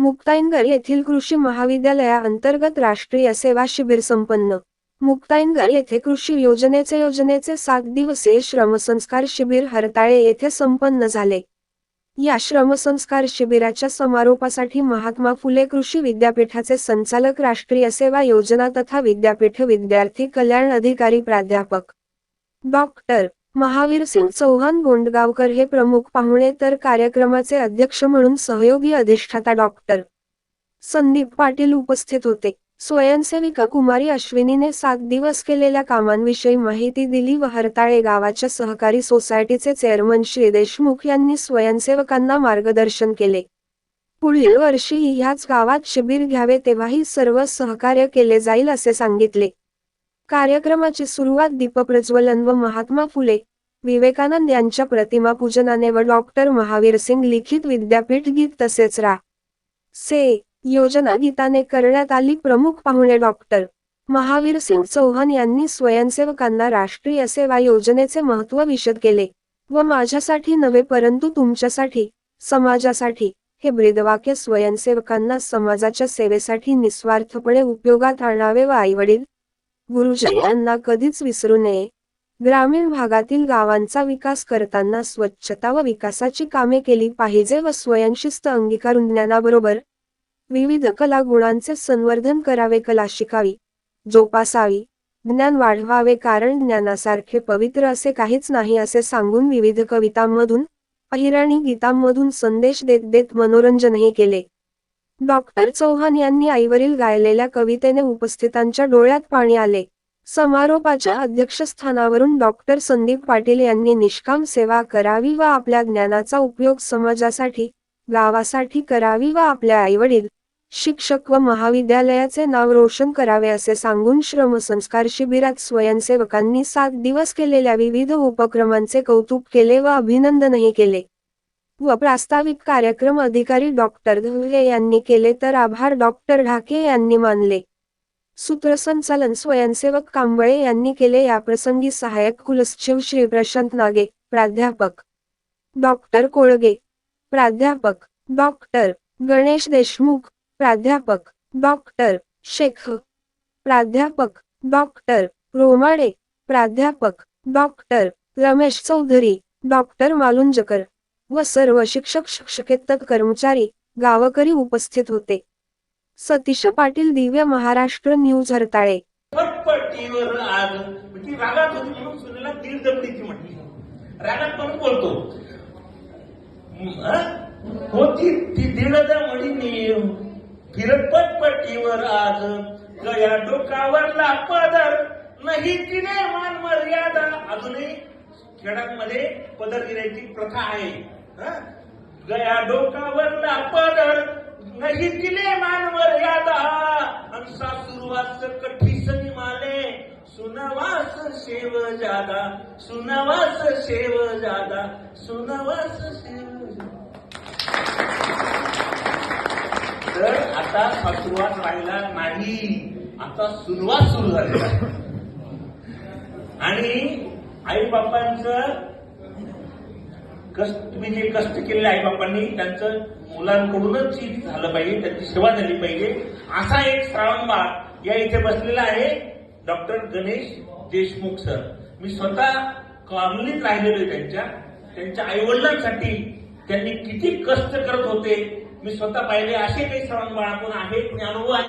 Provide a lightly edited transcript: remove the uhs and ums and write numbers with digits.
मुक्ताईनगर येथील कृषी महाविद्यालयाअंतर्गत राष्ट्रीय सेवा शिबिर संपन्न। मुक्ताईनगर येथे कृषी योजनेचे 7 दिवसीय श्रमसंस्कार शिबिर हरताळे येथे संपन्न झाले। या श्रमसंस्कार शिबिराच्या समारोपासाठी महात्मा फुले कृषी विद्यापीठाचे संचालक, राष्ट्रीय सेवा योजना तथा विद्यापीठ विद्यार्थी कल्याण अधिकारी प्राध्यापक डॉक्टर महावीरसिंग चौहान गोंडगावकर हे प्रमुख पाहुणे, तर कार्यक्रमाचे अध्यक्ष म्हणून सहयोगी अधिष्ठाता डॉक्टर संदीप पाटील उपस्थित होते। स्वयंसेविका कुमारी अश्विनीने 7 दिवस केलेल्या कामांविषयी माहिती दिली व हरताळे गावाच्या सहकारी सोसायटीचे चेअरमन श्री देशमुख यांनी स्वयंसेवकांना मार्गदर्शन केले। पुढील वर्षीही ह्याच गावात शिबिर घ्यावे तेव्हाही सर्व सहकार्य केले जाईल असे सांगितले। कार्यक्रमाची सुरुवात दीपप्रज्वलन व महात्मा फुले, विवेकानंद यांच्या प्रतिमा पूजनाने व डॉक्टर महावीरसिंग लिखित विद्यापीठ गीत तसेच रा. से. योजना गीताने करण्यात आली। प्रमुख पाहुणे डॉक्टर महावीरसिंग चौहान यांनी स्वयंसेवकांना राष्ट्रीय सेवा योजनेचे महत्त्व विशद केले व माझ्यासाठी नव्हे परंतु तुमच्यासाठी, समाजासाठी हे ब्रीदवाक्य स्वयंसेवकांना समाजाच्या सेवेसाठी निस्वार्थपणे उपयोगात आणावे व आईवडील, गुरुजन यांना कधीच विसरू नये। ग्रामीण भागातील गावांचा विकास करताना स्वच्छता व विकासाची कामे केली पाहिजे व स्वयंशिस्त अंगीकारून ज्ञानाबरोबर विविध कला गुणांचे संवर्धन करावे, कला शिकावी, जोपासावी, ज्ञान वाढवावे, कारण ज्ञानासारखे पवित्र असे काहीच नाही असे सांगून विविध कवितांमधून, अहिराणी गीतांमधून संदेश देत मनोरंजनही केले। डॉक्टर चौहान यांनी आईवरील गायलेल्या कवितेने उपस्थितांच्या डोळ्यात पाणी आले। समारोपाच्या अध्यक्षस्थानावरून डॉक्टर संदीप पाटील यांनी निष्काम सेवा करावी व आपल्या ज्ञानाचा उपयोग समाजासाठी, गावासाठी करावी व आपल्या आईवडील, शिक्षक व महाविद्यालयाचे नाव रोशन करावे असे सांगून श्रमसंस्कार शिबिरात स्वयंसेवकांनी 7 दिवस केलेल्या विविध उपक्रमांचे कौतुक केले व अभिनंदनही केले व प्रास्ताविक कार्यक्रम अधिकारी डॉक्टर धुळे यांनी केले, तर आभार डॉक्टर ढाके यांनी मानले। सूत्रसंचालन स्वयंसेवक कांबळे यांनी केले। याप्रसंगी सहाय्यक कुलसचिव श्री प्रशांत नागे, प्राध्यापक डॉक्टर कोळगे, प्राध्यापक डॉक्टर गणेश देशमुख, प्राध्यापक डॉक्टर शेख, प्राध्यापक डॉक्टर रोमाडे, प्राध्यापक डॉक्टर रमेश चौधरी, डॉक्टर मालुंजकर व सर्व शिक्षक, शिक्षकेतर कर्मचारी, गावकरी उपस्थित होते। सतीश पाटील, दिव्य महाराष्ट्र न्यूज, हरताळे। पट्टीवर आज ती रागात होती म्हणून सुनेला दीड दबडीची म्हटली, रागात म्हणून बोलतो होती ती दीड दबडीनी फिरत पटपटीवर आज गया डोकावरला पदर नाही तिने मान मर्यादा। अजूनही खेड्यांमध्ये पदर गिरायची प्रथा आहे। गया डोकावरला पदर नाही तिने मान मर्यादा, आणि सासुरवास कठी सनी माले सुनवास शेव जादा, सुनवास शेव जादा, सुनवास शेव जादा। तर आता सासुरवास राहिला नाही, आता सुनवास सुरू झालेला आहे। आणि आई बापांचं कष्ट, तुम्ही जे कष्ट केलेले आई बापांनी त्यांचं मुलांकडूनच झालं पाहिजे, त्यांची सेवा झाली पाहिजे, असा एक श्रावण बाळ या इथे बसलेला आहे डॉक्टर गणेश देशमुख सर। मी स्वतः कॉलनीत राहिलेलो आहे त्यांच्या आईवडिलांसाठी त्यांनी किती कष्ट करत होते मी स्वतः पाहिले। असे काही श्रावण बाळ आपण आहेत, अनुभव आहे।